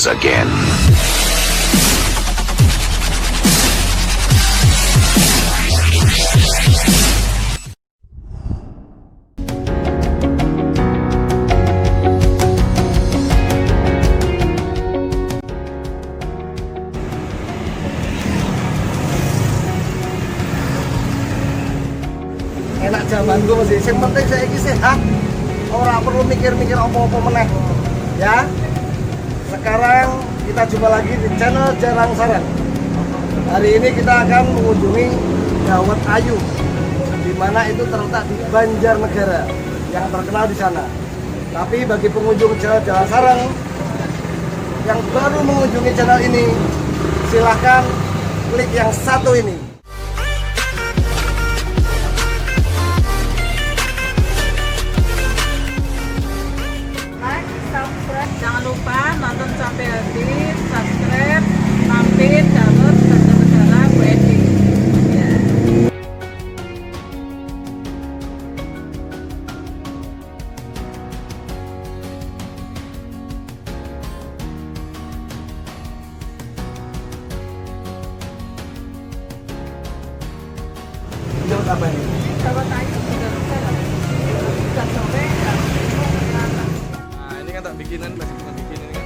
again. Enak jamanku masih, yang penting saya ini sehat. Orang perlu mikir-mikir apa-apa meneh. Ya. Sekarang kita jumpa lagi di channel Jarang Sarang. Hari ini kita akan mengunjungi Dawet Ayu, di mana itu terletak di Banjarnegara, yang terkenal di sana. Tapi bagi pengunjung channel Jarang Sarang yang baru mengunjungi channel ini, silahkan klik yang satu ini. Jangan lupa nonton sampai habis, subscribe, mampir jalur Banjarnegara WND. Ya. Dawet apa ini? Dawet Ayu sudah sore. Nah, ini kan tak bikinan, masih bukan bikin ini kan.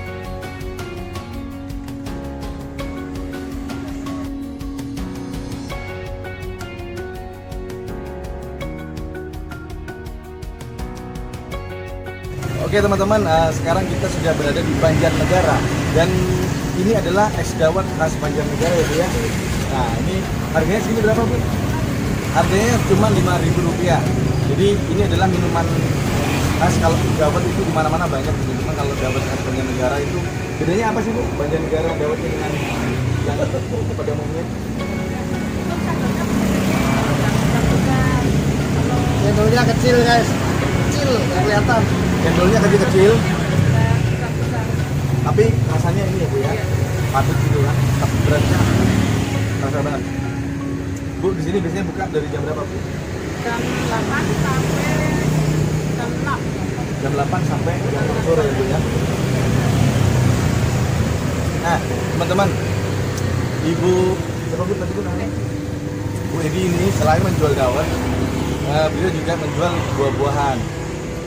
Oke teman-teman, sekarang kita sudah berada di Banjarnegara dan ini adalah es dawet khas Banjarnegara ya Bu ya. Nah ini harganya segini berapa Bu? Harganya cuma Rp5.000. Jadi ini adalah minuman khas. Kalau dawet itu di mana-mana banyak, cuma kalau dawet khas Banjarnegara itu bedanya apa sih Bu? Banjarnegara dawetnya dengan yang pada umumnya? Cendolnya kecil guys, kecil nggak kelihatan. Cendolnya kecil-kecil, tapi rasanya ini ya Bu ya, padat gitu kan, tapi beratnya terasa banget. Bu, di sini biasanya buka dari jam berapa Bu? Jam 8 sampai jam 6. Jam 8 sampai jam sore ya Bu ya. Nah teman-teman, Ibu siapa Bu tadi Bu namanya? Bu Edi ini selain menjual dawet, beliau juga menjual buah-buahan.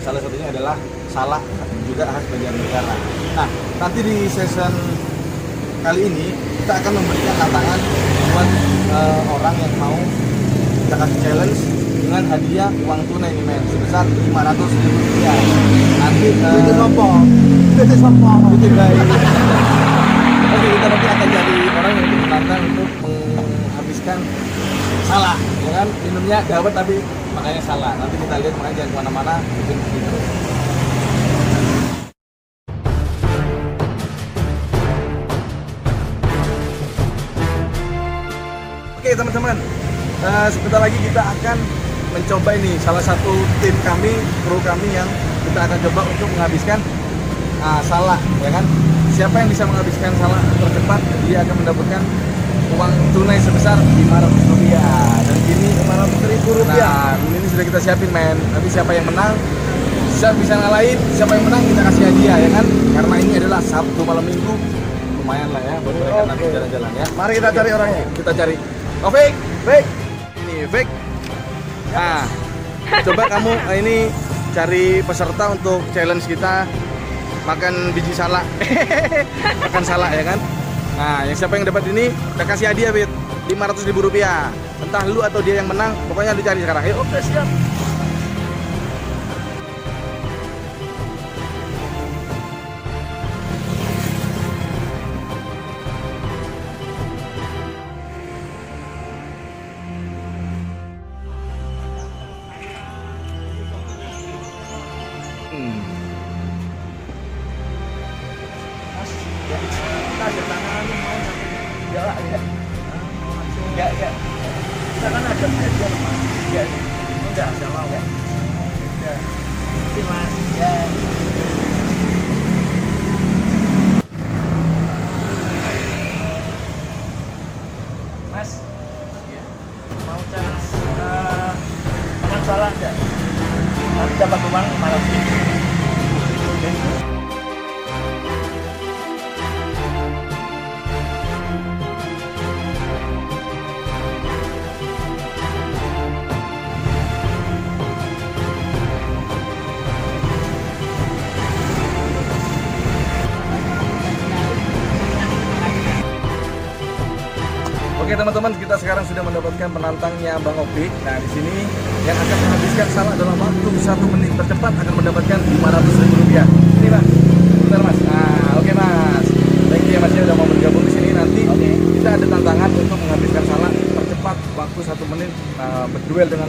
Salah satunya adalah salak, juga khas Banjarnegara. Nah nanti di season kali ini kita akan memberikan tantangan buat orang yang mau kita kasih challenge dengan hadiah uang tunai nih men, sebesar Rp500.000. Nanti itu sombong, itu sombong, itu baik. Oke, kita nanti akan cari orang yang menantang untuk menghabiskan salak, ya kan? Minumnya dawet tapi makanya salak. Nanti kita lihat, makanya jangan kemana-mana, ikutin video. Oke teman-teman, sebentar lagi kita akan mencoba ini salah satu tim kami, kru kami yang kita akan coba untuk menghabiskan salak, ya kan? Siapa yang bisa menghabiskan salak tercepat, dia akan mendapatkan uang tunai sebesar Rp500. Dan ini Rp500.000. Nah, ini sudah kita siapin men. Nanti siapa yang menang, bisa ngalahin. Siapa yang menang kita kasih hadiah, ya kan? Karena ini adalah Sabtu malam Minggu, lumayan lah ya buat mereka nanti jalan-jalan ya. Mari kita cari orangnya. Kita cari. Oh, Fik, Fik. Ini Fik. Nah, coba kamu ini cari peserta untuk challenge kita makan biji salak. Makan salak ya kan? Nah, yang siapa yang dapat ini kita kasih hadiah Fit, Rp500.000. Entah lu atau dia yang menang, pokoknya lu cari sekarang. Ayo, oke siap. Kita ada tangan mau jalan ya? Enggak. Kita kan ada hadiah Mas. Iya. Enggak mau ya. Ya. Terima Mas. Ya. Mas. Ya. Mau challenge makan salad enggak? Nanti dapat uang Rp500.000. teman-teman, kita sekarang sudah mendapatkan penantangnya Bang Opik. Nah di sini yang akan menghabiskan salak dalam waktu 1 menit tercepat akan mendapatkan Rp500.000. Ini Mas, bentar Mas. Nah oke Mas, thank you ya Mas ya udah mau bergabung di sini. Nanti kita ada tantangan untuk menghabiskan salak tercepat waktu 1 menit berduel dengan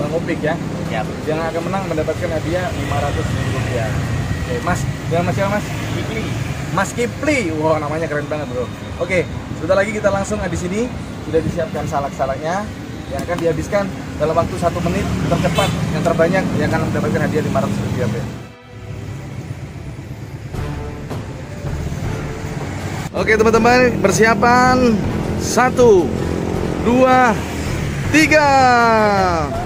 Bang Opik ya. Siap. Yang akan menang mendapatkan hadiah Rp500.000. Oke Mas, dengan Mas siapa Mas? Kipli. Mas Kipli, wah namanya keren banget bro. Oke, sebentar lagi kita langsung di sini sudah disiapkan salak-salaknya yang akan dihabiskan dalam waktu 1 menit tercepat yang terbanyak yang akan mendapatkan hadiah Rp500.000. Oke teman-teman, persiapan 1, 2, 3.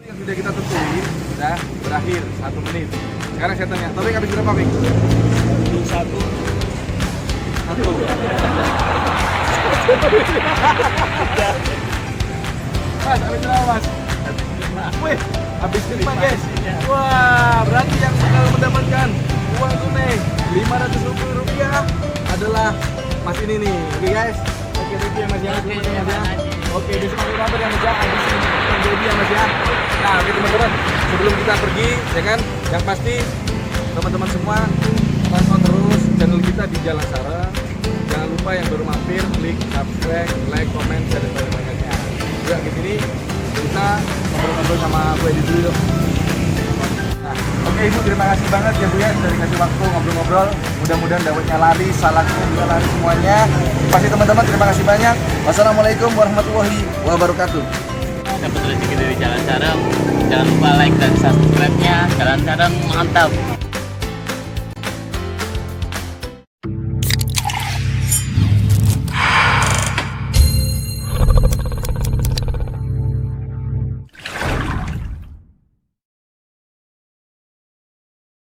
Yang sudah kita tentuin sudah berakhir 1 menit. Sekarang saya tanya, Taufik habis berapa Pik? 1. Mas, habis berapa Mas? Wih, habis 5 guys. Wah, berarti yang bakal mendapatkan uang tunai Rp500.000 adalah Mas ini nih. Oke guys. Oke, thank you ya Mas ya. Oke, Terima kasih, Mas, ya. terima kasih. Oke, besok aku kabar ya Mas ya. Habis ini Bang Dedi ya Mas ya. Nah, oke teman-teman, sebelum kita pergi ya kan, yang pasti teman-teman semua tonton terus channel kita di Jalan Sarang. Jangan lupa yang baru mampir klik subscribe, like, komen, share dan banyak-banyaknya. Juga di sini kita ngobrol-ngobrol sama Bu Edi dulu. Nah, oke Ibu, terima kasih banget ya Bu ya sudah dikasih waktu ngobrol-ngobrol. Mudah-mudahan dawetnya lari, salaknya juga lari semuanya. Pasti teman-teman terima kasih banyak. Wassalamualaikum warahmatullahi wabarakatuh. Dapat rezeki dari Jalan Sarang. Jangan lupa like dan subscribe-nya. Jalan Sarang mantap.